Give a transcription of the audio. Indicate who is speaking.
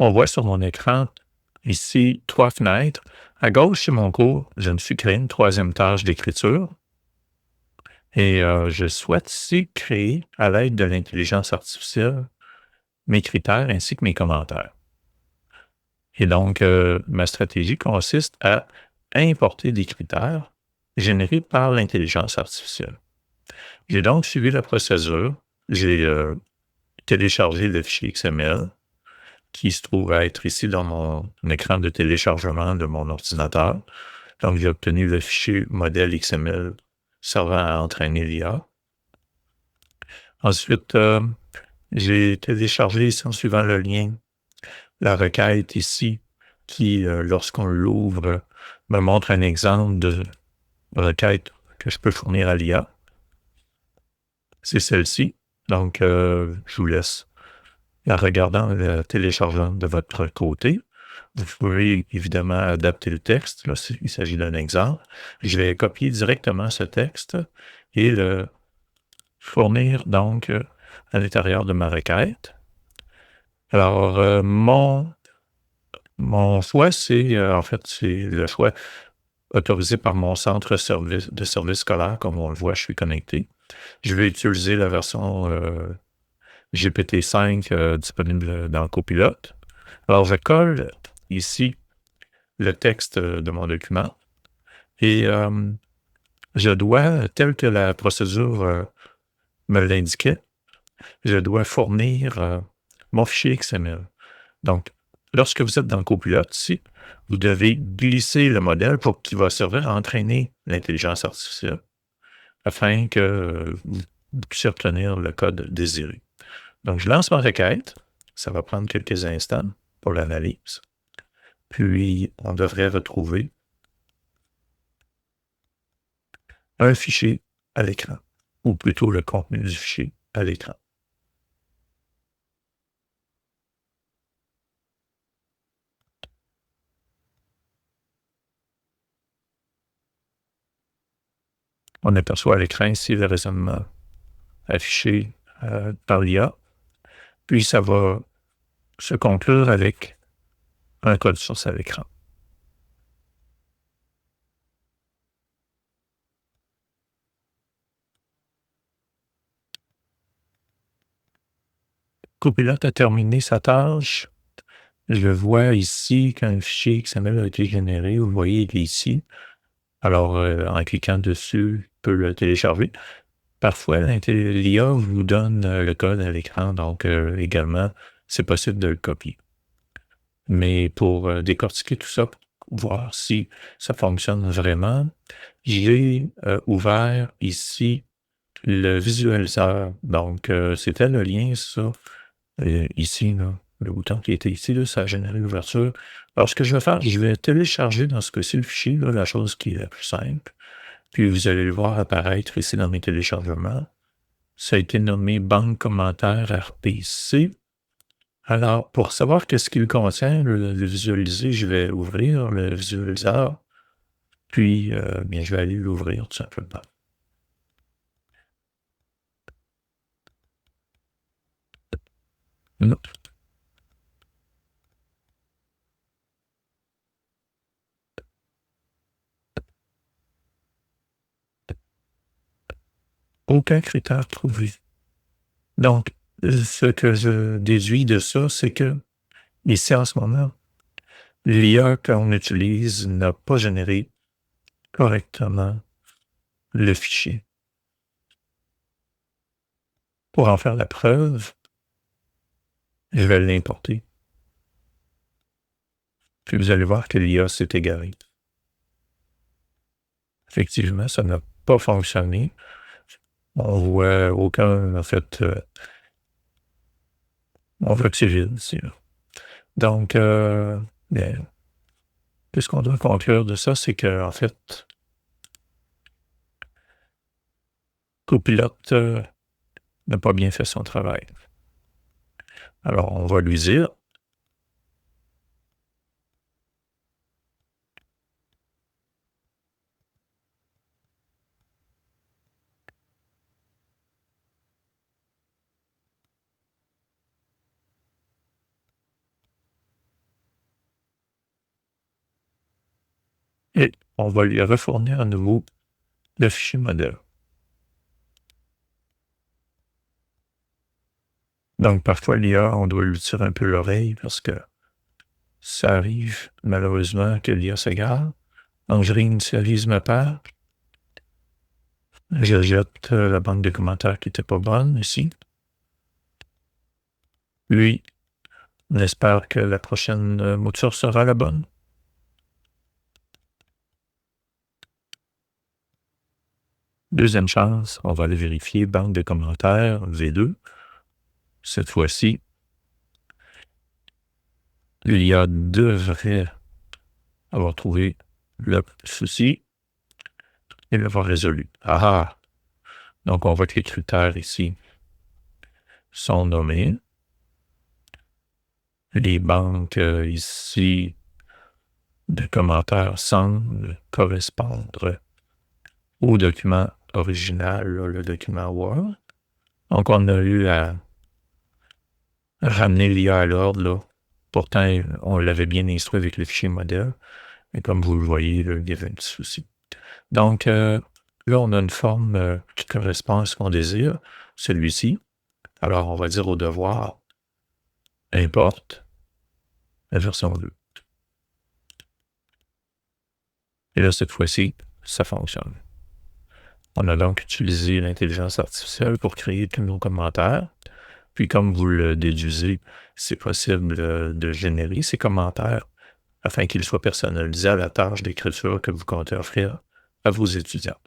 Speaker 1: On voit sur mon écran ici 3 fenêtres. À gauche, c'est mon cours. Je me suis créé une troisième tâche d'écriture et je souhaite ici créer, à l'aide de l'intelligence artificielle, mes critères ainsi que mes commentaires. Et donc, ma stratégie consiste à importer des critères générés par l'intelligence artificielle. J'ai donc suivi la procédure. J'ai téléchargé le fichier XML qui se trouve à être ici dans mon écran de téléchargement de mon ordinateur. Donc, j'ai obtenu le fichier modèle XML servant à entraîner l'IA. Ensuite, j'ai téléchargé, en suivant le lien, la requête ici qui, lorsqu'on l'ouvre, me montre un exemple de requête que je peux fournir à l'IA. C'est celle-ci. Donc, je vous laisse la regarder en la téléchargeant de votre côté. Vous pouvez évidemment adapter le texte. Là, il s'agit d'un exemple. Je vais copier directement ce texte et le fournir donc à l'intérieur de ma requête. Alors, mon choix, c'est en fait, c'est le choix autorisé par mon centre de service scolaire. Comme on le voit, je suis connecté. Je vais utiliser la version GPT-5 disponible dans Copilote. Alors, je colle ici le texte de mon document et je dois, tel que la procédure me l'indiquait, je dois fournir mon fichier XML. Donc, lorsque vous êtes dans Copilote ici, vous devez glisser le modèle pour qu'il va servir à entraîner l'intelligence artificielle afin que vous puissiez obtenir le code désiré. Donc, je lance ma requête. Ça va prendre quelques instants pour l'analyse. Puis, on devrait retrouver un fichier à l'écran, ou plutôt le contenu du fichier à l'écran. On aperçoit à l'écran ici le raisonnement affiché par l'IA. Puis, ça va se conclure avec un code source à l'écran. Copilote a terminé sa tâche. Je vois ici qu'un fichier XML a été généré. Vous voyez, il est ici. Alors, en cliquant dessus, je peux le télécharger. Parfois, l'IA vous donne le code à l'écran, donc également, c'est possible de le copier. Mais pour décortiquer tout ça, pour voir si ça fonctionne vraiment, j'ai ouvert ici le visualiseur. Donc, c'était le lien, ça, ici, là, le bouton qui était ici, là, ça a généré l'ouverture. Alors, ce que je vais faire, je vais télécharger dans ce cas-ci le fichier, là, la chose qui est la plus simple. Puis, vous allez le voir apparaître ici dans mes téléchargements. Ça a été nommé banque commentaire RPC. Alors, pour savoir qu'est-ce qu'il contient, le visualiser, je vais ouvrir le visualiseur, puis bien, je vais aller l'ouvrir tout simplement. Non, aucun critère trouvé. Donc, ce que je déduis de ça, c'est que ici, en ce moment, l'IA qu'on utilise n'a pas généré correctement le fichier. Pour en faire la preuve, je vais l'importer. Puis vous allez voir que l'IA s'est égarée. Effectivement, ça n'a pas fonctionné. On voit aucun, en fait, on voit que c'est vide ici, là. Donc, bien, ce qu'on doit conclure de ça, c'est que, en fait, Copilote n'a pas bien fait son travail. Alors, on va lui dire, et on va lui refournir à nouveau le fichier modèle. Donc parfois l'IA, on doit lui tirer un peu l'oreille parce que ça arrive malheureusement que l'IA s'égare. Donc je réinitialise ma page. Je jette la banque de commentaires qui n'était pas bonne ici. Lui, on espère que la prochaine mot de source sera la bonne. Deuxième chance, on va aller vérifier banque de commentaires V2. Cette fois-ci, l'IA devrait avoir trouvé le souci et l'avoir résolu. Ah ah! Donc on voit que les critères ici sont nommés. Les banques ici de commentaires semblent correspondre au document original, là, le document Word. Donc, on a eu à ramener l'IA à l'ordre, là. Pourtant, on l'avait bien instruit avec le fichier modèle, mais comme vous le voyez, là, il y avait un petit souci. Donc, là, on a une forme qui correspond à ce qu'on désire, celui-ci. Alors, on va dire au devoir, importe la version 2. Et là, cette fois-ci, ça fonctionne. On a donc utilisé l'intelligence artificielle pour créer tous nos commentaires. Puis, comme vous le déduisez, c'est possible de générer ces commentaires afin qu'ils soient personnalisés à la tâche d'écriture que vous comptez offrir à vos étudiants.